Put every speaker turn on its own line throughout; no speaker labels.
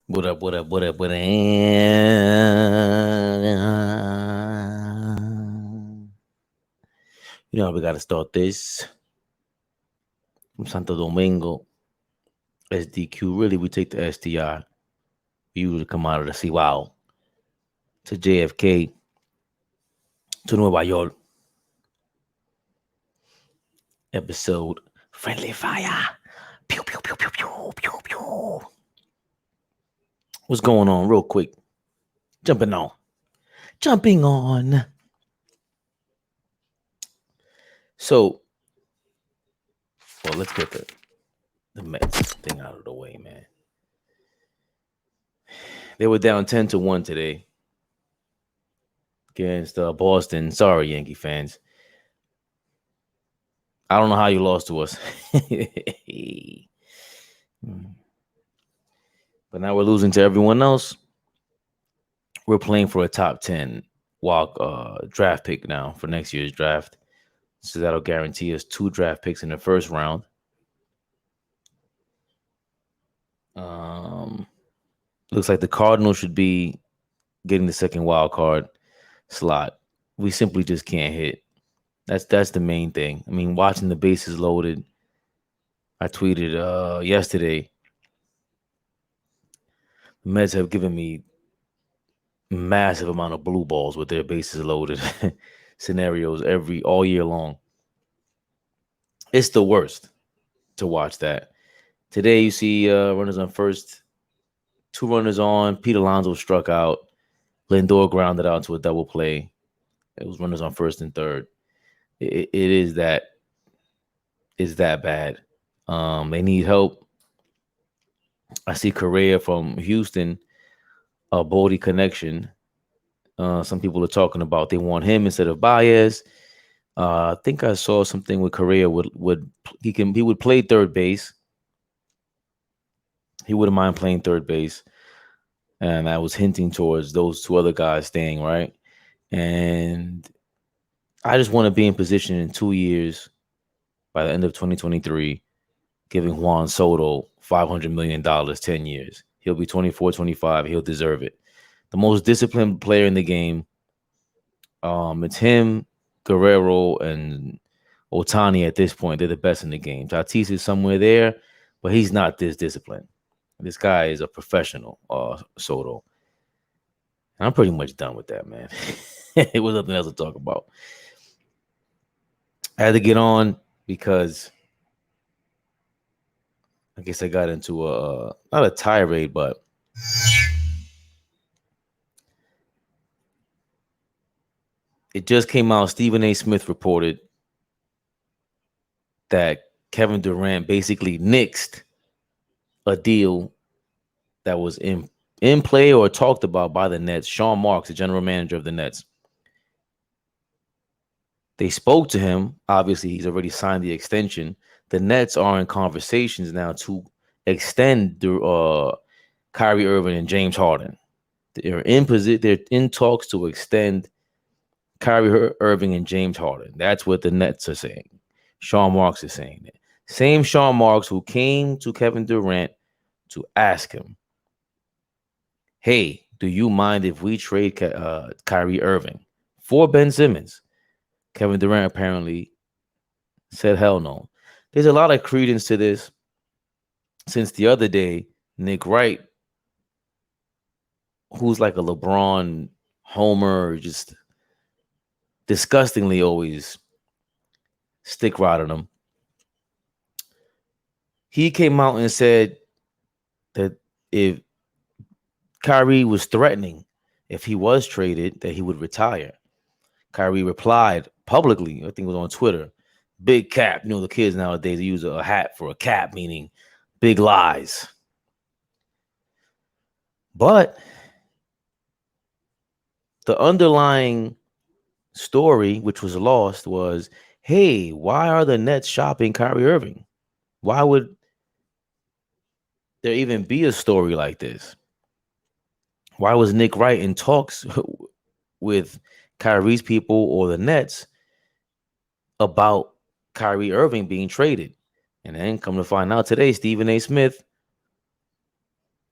What up, what up, what up, what up? You know how we got to start this. From Santo Domingo, SDQ. Really, we take the STI. We usually come out of the Cibao to JFK to Nueva York. Episode Friendly Fire. Pew, pew, pew, pew, pew, pew, pew. What's going on, real quick? Jumping on. Jumping on. So, well, let's get the Mets thing out of the way, man. They were down 10-1 today against Boston. Sorry, Yankee fans. I don't know how you lost to us. But now we're losing to everyone else. We're playing for a top 10 draft pick now for next year's draft. So that'll guarantee us 2 draft picks in the first round. Looks like the Cardinals should be getting the second wild card slot. We simply just can't hit. That's the main thing. I mean, watching the bases loaded. I tweeted yesterday. The Mets have given me massive amount of blue balls with their bases loaded scenarios all year long. It's the worst to watch that. Today you see runners on first, 2 runners on. Pete Alonso struck out. Lindor grounded out to a double play. It was runners on first and third. It is that bad. They need help. I see Correa from Houston, a Bodie connection. Some people are talking about they want him instead of Baez. I think I saw something with Correa he would play third base. He wouldn't mind playing third base, and I was hinting towards those 2 other guys staying, right. And I just want to be in position in 2 years, by the end of 2023, giving Juan Soto $500 million, 10 years. He'll be 24, 25. He'll deserve it. The most disciplined player in the game. It's him, Guerrero, and Ohtani at this point. They're the best in the game. Tatis is somewhere there, but he's not this disciplined. This guy is a professional, Soto. And I'm pretty much done with that, man. It was nothing else to talk about. I had to get on because I guess I got into not a tirade, but it just came out. Stephen A. Smith reported that Kevin Durant basically nixed a deal that was in play or talked about by the Nets. Sean Marks, the general manager of the Nets. They spoke to him. Obviously, he's already signed the extension. The Nets are in conversations now to extend Kyrie Irving and James Harden. They're in talks to extend Kyrie Irving and James Harden. That's what the Nets are saying. Sean Marks is saying that. Same Sean Marks who came to Kevin Durant to ask him, hey, do you mind if we trade Kyrie Irving for Ben Simmons? Kevin Durant apparently said, hell no. There's a lot of credence to this. Since the other day, Nick Wright, who's like a LeBron homer, just disgustingly always stick riding him, he came out and said that if Kyrie was threatening, if he was traded, that he would retire. Kyrie replied publicly, I think it was on Twitter, big cap. You know, the kids nowadays, they use a hat for a cap, meaning big lies. But the underlying story, which was lost, was, hey, why are the Nets shopping Kyrie Irving? Why would there even be a story like this? Why was Nick Wright in talks with Kyrie's people or the Nets about Kyrie Irving being traded? And then come to find out today, Stephen A. Smith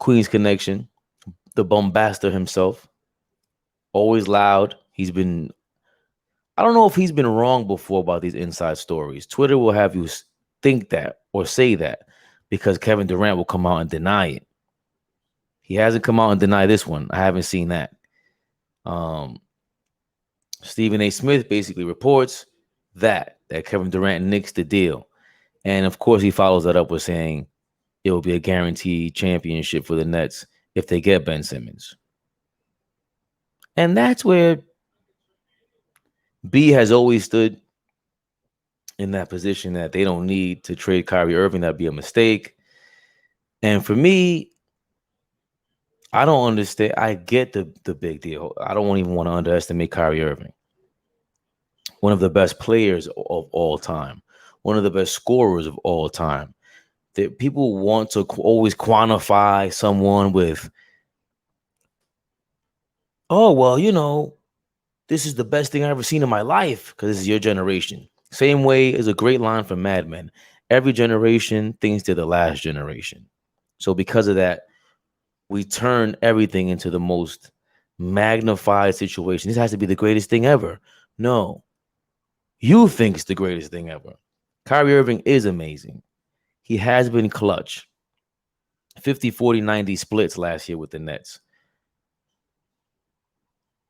Queens connection, the bombaster himself, always loud. I don't know if he's been wrong before about these inside stories. Twitter will have you think that or say that because Kevin Durant will come out and deny it. He hasn't come out and denied this one. I haven't seen that. Stephen A. Smith basically reports that Kevin Durant nixed the deal. And of course, he follows that up with saying it will be a guaranteed championship for the Nets if they get Ben Simmons. And that's where B has always stood in that position that they don't need to trade Kyrie Irving. That'd be a mistake. And for me, I don't understand. I get the big deal. I don't even want to underestimate Kyrie Irving. One of the best players of all time. One of the best scorers of all time. That people want to always quantify someone with, oh, well, this is the best thing I've ever seen in my life because this is your generation. Same way as a great line from Mad Men. Every generation thinks they're the last generation. So because of that, we turn everything into the most magnified situation. This has to be the greatest thing ever. No. You think it's the greatest thing ever. Kyrie Irving is amazing. He has been clutch. 50, 40, 90 splits last year with the Nets.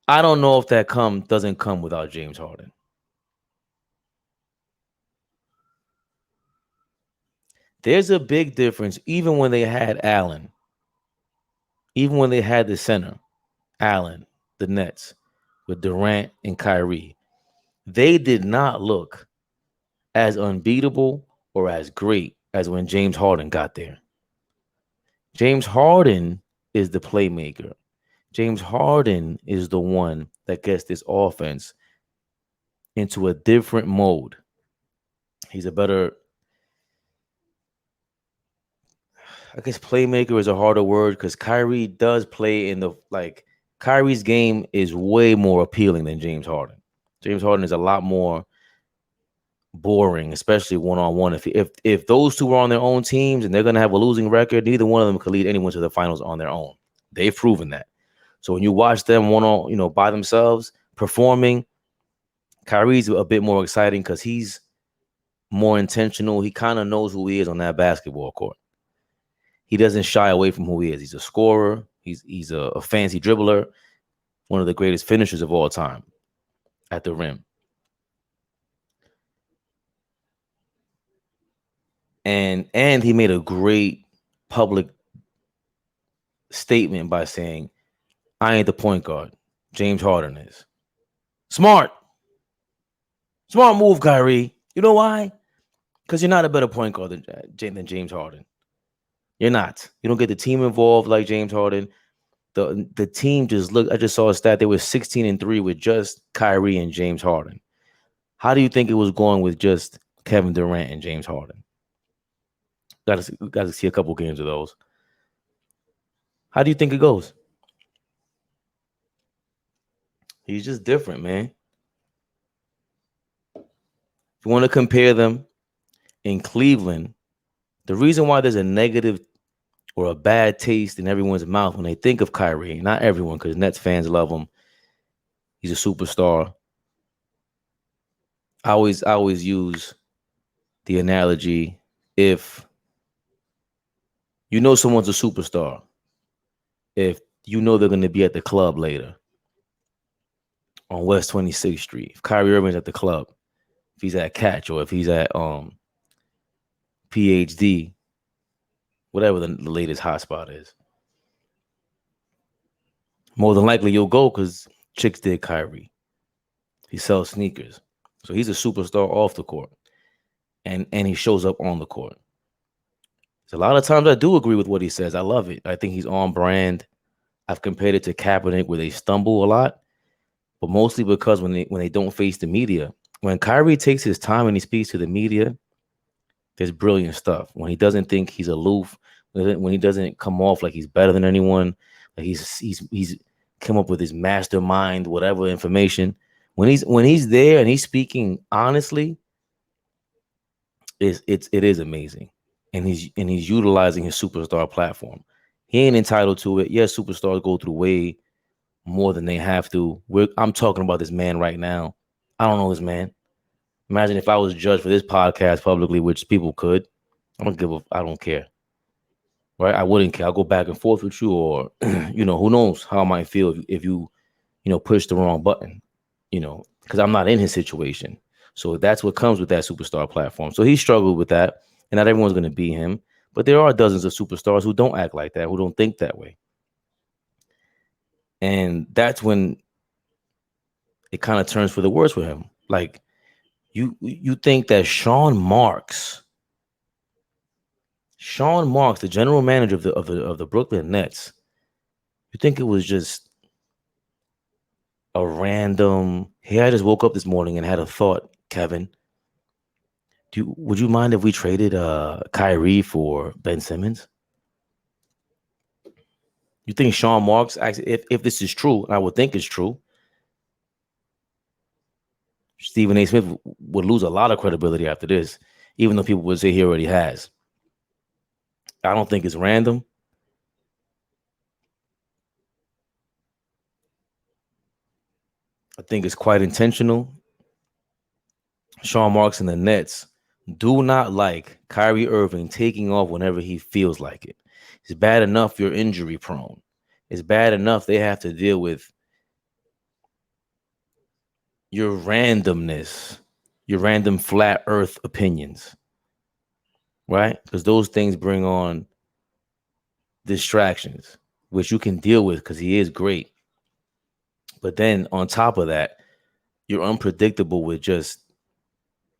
I don't know if that doesn't come without James Harden. There's a big difference even when they had Allen. Even when they had the center, Allen, the Nets, with Durant and Kyrie. They did not look as unbeatable or as great as when James Harden got there. James Harden is the playmaker. James Harden is the one that gets this offense into a different mode. He's a better, I guess playmaker is a harder word because Kyrie does play in Kyrie's game is way more appealing than James Harden. James Harden is a lot more boring, especially one-on-one. If those two are on their own teams and they're going to have a losing record, neither one of them could lead anyone to the finals on their own. They've proven that. So when you watch them by themselves performing, Kyrie's a bit more exciting because he's more intentional. He kind of knows who he is on that basketball court. He doesn't shy away from who he is. He's a scorer. He's a fancy dribbler, one of the greatest finishers of all time at the rim. And he made a great public statement by saying, I ain't the point guard. James Harden is. Smart move, Kyrie. You know why? Because you're not a better point guard than James Harden. You're not. You don't get the team involved like James Harden. The team I just saw a stat. They were 16-3 with just Kyrie and James Harden. How do you think it was going with just Kevin Durant and James Harden? Got to see a couple games of those. How do you think it goes? He's just different, man. If you want to compare them in Cleveland, the reason why there's a negative or a bad taste in everyone's mouth when they think of Kyrie, not everyone, because Nets fans love him. He's a superstar. I always use the analogy, if you know someone's a superstar, if you know they're going to be at the club later on West 26th Street, if Kyrie Irving's at the club, if he's at Catch or if he's at PhD, whatever the latest hotspot is, more than likely you'll go because chicks dig Kyrie. He sells sneakers. So he's a superstar off the court. And he shows up on the court. So a lot of times I do agree with what he says. I love it. I think he's on brand. I've compared it to Kaepernick where they stumble a lot, but mostly because when they don't face the media. When Kyrie takes his time and he speaks to the media, there's brilliant stuff. When he doesn't think he's aloof, when he doesn't come off like he's better than anyone, like he's come up with his mastermind, whatever information. When he's there and he's speaking honestly, it is amazing. And he's utilizing his superstar platform. He ain't entitled to it. Yes, superstars go through way more than they have to. I'm talking about this man right now. I don't know this man. Imagine if I was judged for this podcast publicly, which people could. I don't care. Right? I wouldn't care. I'll go back and forth with you, or who knows how I might feel if you push the wrong button, because I'm not in his situation. So that's what comes with that superstar platform. So he struggled with that, and not everyone's going to be him. But there are dozens of superstars who don't act like that, who don't think that way. And that's when it kind of turns for the worse with him. Like you think that Sean Marks, the general manager of the Brooklyn Nets, you think it was just a random, hey, I just woke up this morning and had a thought, Kevin. Would you mind if we traded Kyrie for Ben Simmons? You think Sean Marks, actually, if this is true, and I would think it's true, Stephen A. Smith would lose a lot of credibility after this, even though people would say he already has. I don't think it's random. I think it's quite intentional. Sean Marks and the Nets do not like Kyrie Irving taking off whenever he feels like it. It's bad enough you're injury prone. It's bad enough they have to deal with your randomness, your random flat earth opinions, right? Because those things bring on distractions, which you can deal with because he is great. But then on top of that, you're unpredictable with just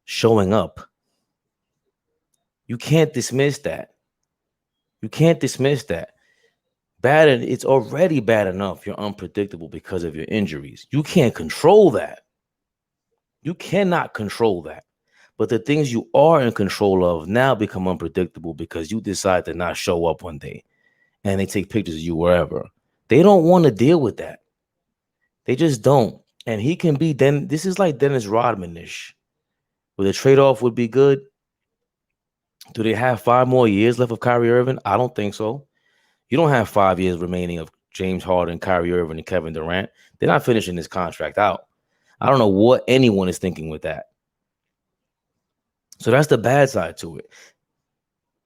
showing up. You can't dismiss that. It's already bad enough you're unpredictable because of your injuries. You can't control that. You cannot control that. But the things you are in control of now become unpredictable because you decide to not show up one day and they take pictures of you wherever. They don't want to deal with that. They just don't. And he can be this is like Dennis Rodman-ish, where the trade-off would be good. Do they have 5 more years left of Kyrie Irving? I don't think so. You don't have 5 years remaining of James Harden, Kyrie Irving, and Kevin Durant. They're not finishing this contract out. I don't know what anyone is thinking with that. So that's the bad side to it.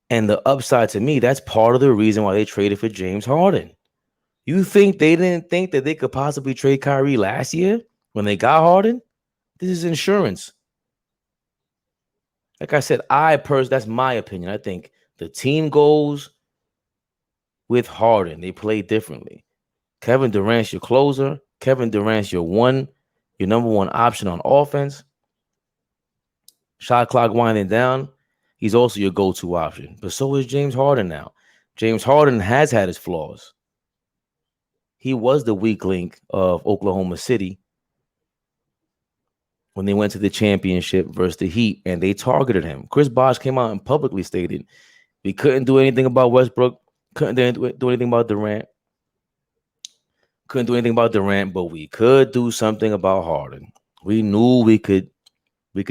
And the upside to me, that's part of the reason why they traded for James Harden. You think they didn't think that they could possibly trade Kyrie last year when they got Harden? This is insurance. Like I said, that's my opinion. I think the team goes with Harden. They play differently. Kevin Durant's your closer. Kevin Durant's your number one option on offense. Shot clock winding down. He's also your go-to option. But so is James Harden now. James Harden has had his flaws. He was the weak link of Oklahoma City when they went to the championship versus the Heat, and they targeted him. Chris Bosh came out and publicly stated we couldn't do anything about Westbrook, couldn't do anything about Durant, but we could do something about Harden. We knew we could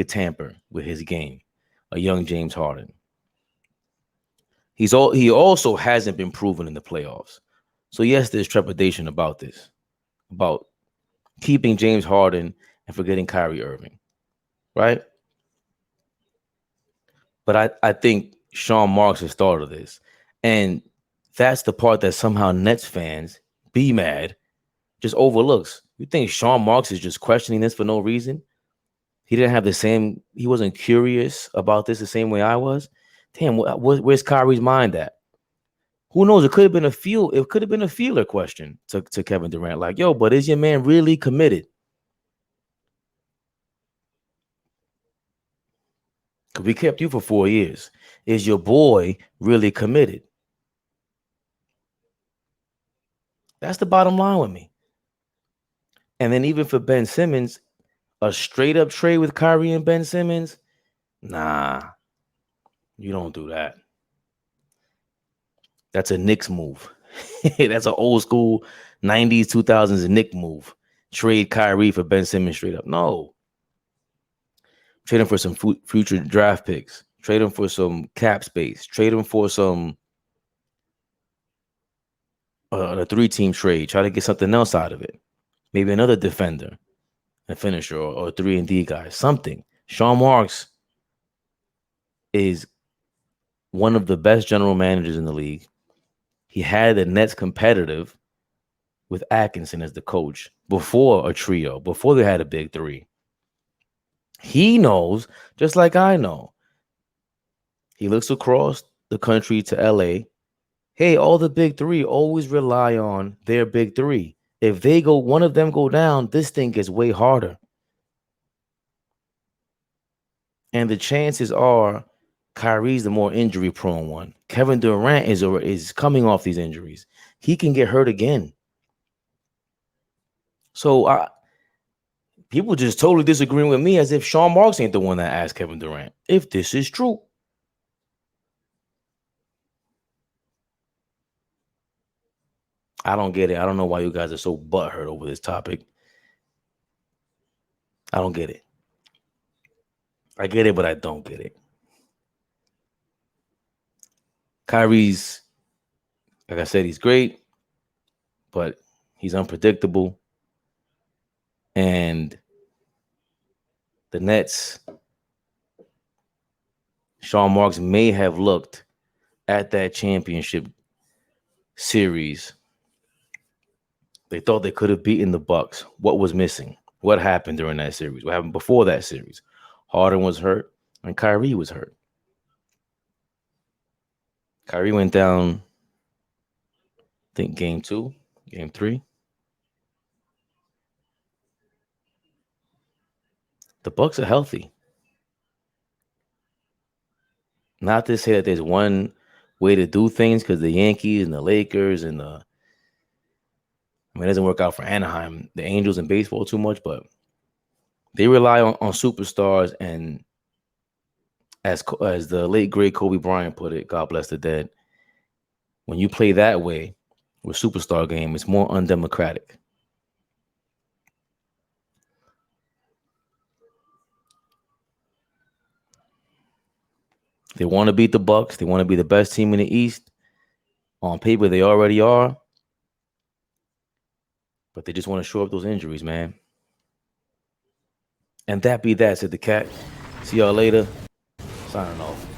tamper with his game, a young James Harden. He also hasn't been proven in the playoffs. So yes, there's trepidation about this, about keeping James Harden and forgetting Kyrie Irving, right? But I think Sean Marks has started this. And that's the part that somehow Nets fans, be mad, just overlooks. You think Sean Marks is just questioning this for no reason? He wasn't curious about this the same way I was. Damn, where's Kyrie's mind at? Who knows? It could have been a feeler question to Kevin Durant. Like, yo, but is your man really committed? Because we kept you for 4 years. Is your boy really committed? That's the bottom line with me. And then even for Ben Simmons, a straight up trade with Kyrie and Ben Simmons, nah, you don't do that. That's a Knicks move. That's an old school 90s, 2000s Knicks move. Trade Kyrie for Ben Simmons straight up. No. Trade him for some future draft picks. Trade him for some cap space. Trade him for some a 3-team trade. Try to get something else out of it. Maybe another defender, a finisher, or a 3-and-D guy. Something. Sean Marks is one of the best general managers in the league. He had the Nets competitive with Atkinson as the coach before a trio, before they had a big three. He knows, just like I know. He looks across the country to LA. Hey, all the big three always rely on their big three. If they go, one of them go down, this thing gets way harder. And the chances are Kyrie's the more injury prone one. Kevin Durant is coming off these injuries. He can get hurt again. So people just totally disagreeing with me as if Sean Marks ain't the one that asked Kevin Durant. If this is true. I don't get it. I don't know why you guys are so butthurt over this topic. I don't get it. I get it, but I don't get it. Kyrie's, like I said, he's great, but he's unpredictable. And the Nets, Sean Marks may have looked at that championship series. They thought they could have beaten the Bucks. What was missing? What happened during that series? What happened before that series? Harden was hurt and Kyrie was hurt. Kyrie went down, I think, game 2, game 3. The Bucks are healthy. Not to say that there's one way to do things, because the Yankees and the Lakers and it doesn't work out for Anaheim, the Angels in baseball too much, but they rely on superstars. And as the late great Kobe Bryant put it, God bless the dead, when you play that way with superstar game, it's more undemocratic. They want to beat the Bucks. They want to be the best team in the East. On paper, they already are. But they just want to shore up those injuries, man. And that be that, said the cat. See y'all later. Signing off.